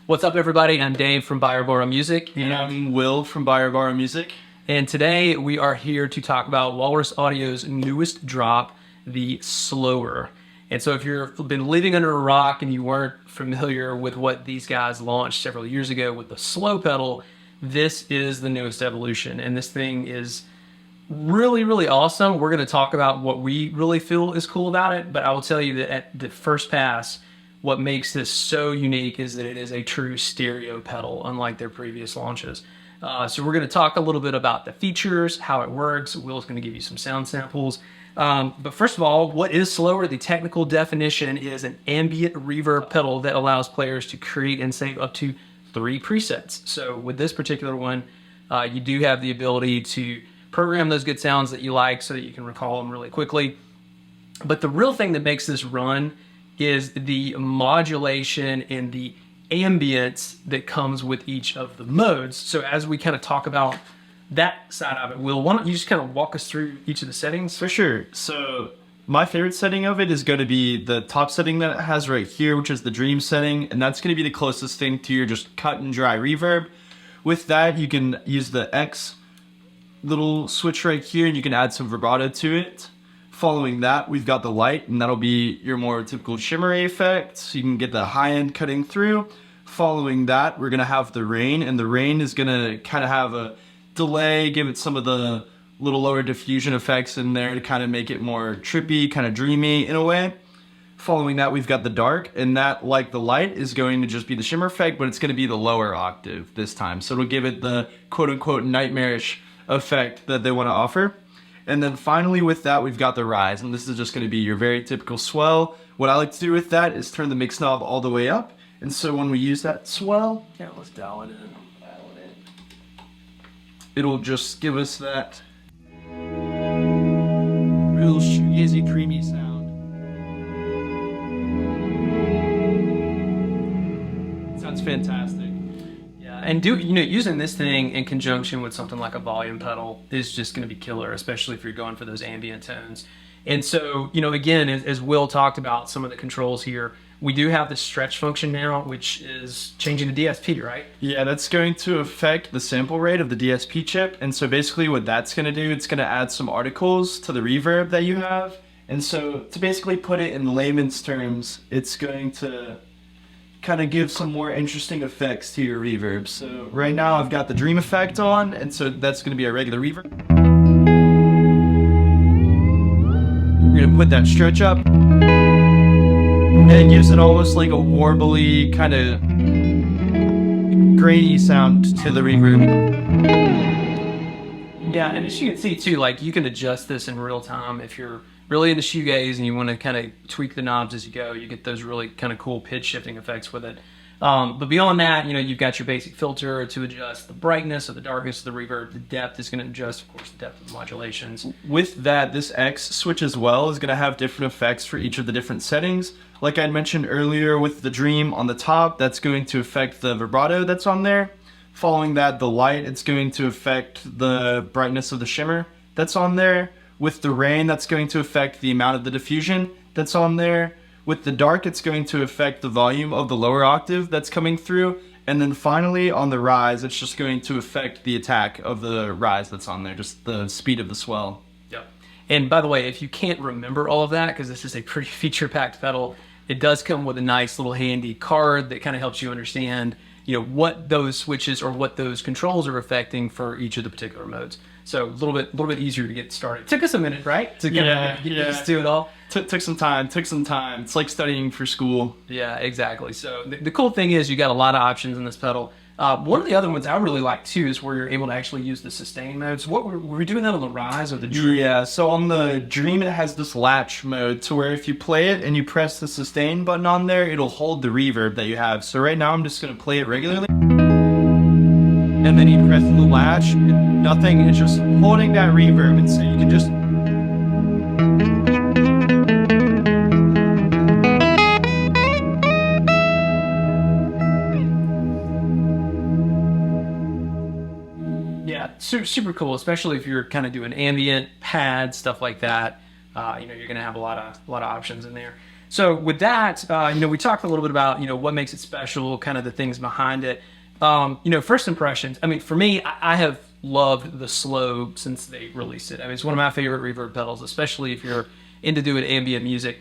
What's up, everybody? I'm Dave from Barbara Music. And I'm Will from Barbara Music. And today we are here to talk about Walrus Audio's newest drop, the Sloer. And so if you've been living under a rock and you weren't familiar with what these guys launched several years ago with the slow pedal, this is the newest evolution. And this thing is really, really awesome. We're going to talk about what we really feel is cool about it. But I will tell you that at the first pass, what makes this so unique is that it is a true stereo pedal, unlike their previous launches. So we're going to talk a little bit about the features, how it works. Will's going to give you some sound samples. But first of all, what is Sloer? The technical definition is an ambient reverb pedal that allows players to create and save up to 3 presets. So with this particular one, you do have the ability to program those good sounds that you like so that you can recall them really quickly. But the real thing that makes this run is the modulation and the ambience that comes with each of the modes. So as we kind of talk about that side of it, Will, why don't you just kind of walk us through each of the settings? For sure. So my favorite setting of it is going to be the top setting that it has right here, which is the dream setting. And that's going to be the closest thing to your just cut and dry reverb. With that, you can use the X little switch right here and you can add some vibrato to it. Following that, we've got the light, and that'll be your more typical shimmery effect, so you can get the high end cutting through. Following that, we're gonna have the rain, and the rain is gonna kind of have a delay, give it some of the little lower diffusion effects in there to kind of make it more trippy, kind of dreamy in a way. Following that, we've got the dark, and that, like the light, is going to just be the shimmer effect, but it's gonna be the lower octave this time. So it'll give it the quote-unquote nightmarish effect that they wanna offer. And then finally with that, we've got the rise, and this is just gonna be your very typical swell. What I like to do with that is turn the mix knob all the way up. And so when we use that swell, Yeah, let's dial it in. it'll just give us that real shizzy, creamy sound. It sounds fantastic. And using this thing in conjunction with something like a volume pedal is just going to be killer, especially if you're going for those ambient tones. And so, again, as Will talked about some of the controls here, we do have the stretch function now, which is changing the DSP, right? Yeah, that's going to affect the sample rate of the DSP chip. And so basically what that's going to do, it's going to add some articles to the reverb that you have. And so to basically put it in layman's terms, it's going to kind of give some more interesting effects to your reverb. So right now I've got the dream effect on, and so that's going to be a regular reverb. We're going to put that stretch up, and it gives it almost like a warbly, kind of grainy sound to the reverb. Yeah, and as you can see too, like you can adjust this in real time. If you're really into shoegaze and you want to kind of tweak the knobs as you go, you get those really kind of cool pitch shifting effects with it. But beyond that, you've got your basic filter to adjust the brightness or the darkness of the reverb. The depth is going to adjust, of course, the depth of the modulations. With that, this X switch as well is going to have different effects for each of the different settings. Like I mentioned earlier with the Dream on the top, that's going to affect the vibrato that's on there. Following that, the light, it's going to affect the brightness of the shimmer that's on there. With the rain, that's going to affect the amount of the diffusion that's on there. With the dark, it's going to affect the volume of the lower octave that's coming through. And then finally, on the rise, it's just going to affect the attack of the rise that's on there, just the speed of the swell. Yep. And by the way, if you can't remember all of that, because this is a pretty feature-packed pedal, it does come with a nice little handy card that kind of helps you understand what those switches or what those controls are affecting for each of the particular modes. So a little bit easier to get started. It took us a minute, right? To get used to it all. Took some time. It's like studying for school. Yeah, exactly. So the cool thing is you got a lot of options in this pedal. One of the other ones I really like too is where you're able to actually use the sustain mode. So were we doing that on the rise or the Dream? Yeah, so on the Dream it has this latch mode to where if you play it and you press the sustain button on there, it'll hold the reverb that you have. So right now I'm just going to play it regularly. And then you press the latch, nothing, it's just holding that reverb, and so you can just super cool, especially if you're kind of doing ambient pads, stuff like that. You're going to have a lot of options in there. So with that, we talked a little bit about, what makes it special, kind of the things behind it. First impressions. I mean, for me, I have loved the Slow since they released it. I mean, it's one of my favorite reverb pedals, especially if you're into doing ambient music.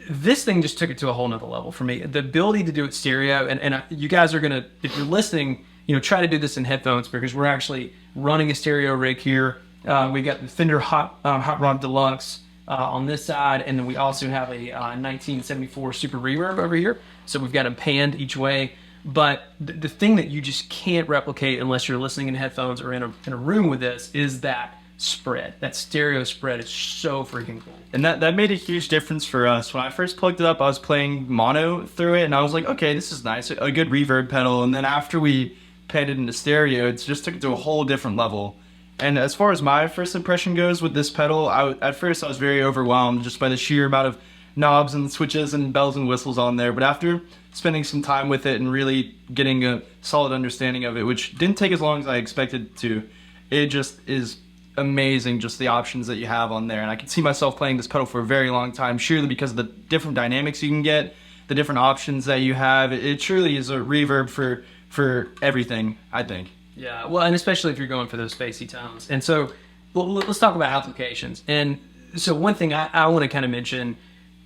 This thing just took it to a whole nother level for me. The ability to do it stereo, and you guys are going to, if you're listening, try to do this in headphones, because we're actually running a stereo rig here. We got the Fender Hotrod Deluxe on this side, and then we also have a 1974 Super Reverb over here. So we've got them panned each way. But the thing that you just can't replicate unless you're listening in headphones or in a room with this is that spread. That stereo spread is so freaking cool. And that made a huge difference for us. When I first plugged it up, I was playing mono through it, and I was like, okay, this is nice, a good reverb pedal. And then after we panned it into stereo, it just took it to a whole different level. And as far as my first impression goes with this pedal, at first I was very overwhelmed just by the sheer amount of knobs and switches and bells and whistles on there. But after spending some time with it and really getting a solid understanding of it, which didn't take as long as I expected to, it just is amazing, just the options that you have on there. And I can see myself playing this pedal for a very long time, surely because of the different dynamics you can get, the different options that you have. It truly is a reverb for everything, I think. Yeah, well, and especially if you're going for those spacey tones. And so, let's talk about applications. And so one thing I want to kind of mention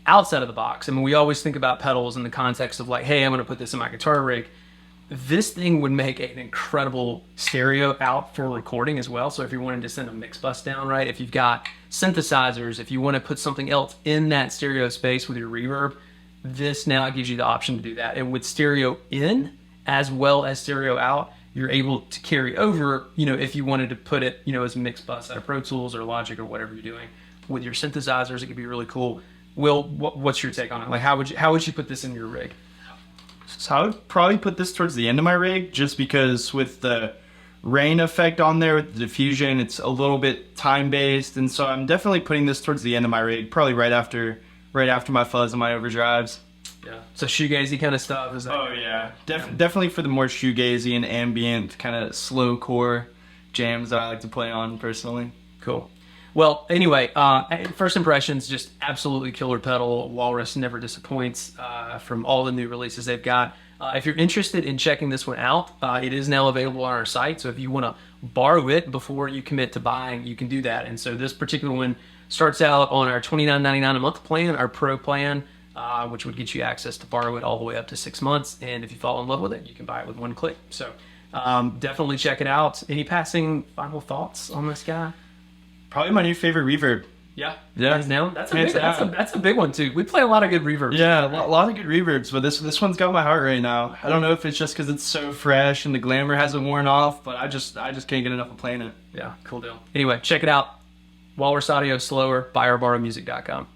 outside of the box, I mean, we always think about pedals in the context of like, hey, I'm going to put this in my guitar rig. This thing would make an incredible stereo out for recording as well. So if you're wanting to send a mix bus down, right? If you've got synthesizers, if you want to put something else in that stereo space with your reverb, this now gives you the option to do that. And with stereo in as well as stereo out, you're able to carry over, if you wanted to put it, as a mix bus out of Pro Tools or Logic or whatever you're doing. With your synthesizers, it could be really cool. Will, what's your take on it? Like, how would you put this in your rig? So I would probably put this towards the end of my rig, just because with the rain effect on there, with the diffusion, it's a little bit time-based, and so I'm definitely putting this towards the end of my rig, probably right after my fuzz and my overdrives. Yeah. So shoegazy kind of stuff is that? Oh yeah, definitely for the more shoegazy and ambient kind of slow core jams that I like to play on personally. Cool. Well, anyway, first impressions, just absolutely killer pedal. Walrus never disappoints from all the new releases they've got. If you're interested in checking this one out, it is now available on our site. So if you want to borrow it before you commit to buying, you can do that. And so this particular one starts out on our $29.99 a month plan, our Pro plan, which would get you access to borrow it all the way up to 6 months. And if you fall in love with it, you can buy it with one click. So definitely check it out. Any passing final thoughts on this guy? Probably my new favorite reverb. Yeah. Yeah. Now that's a big one too. We play a lot of good reverbs. Yeah, a lot of good reverbs, but this one's got my heart right now. I don't know if it's just because it's so fresh and the glamour hasn't worn off, but I just can't get enough of playing it. Yeah, cool deal. Anyway, check it out. Walrus Audio Sloer, buyerborrowmusic.com.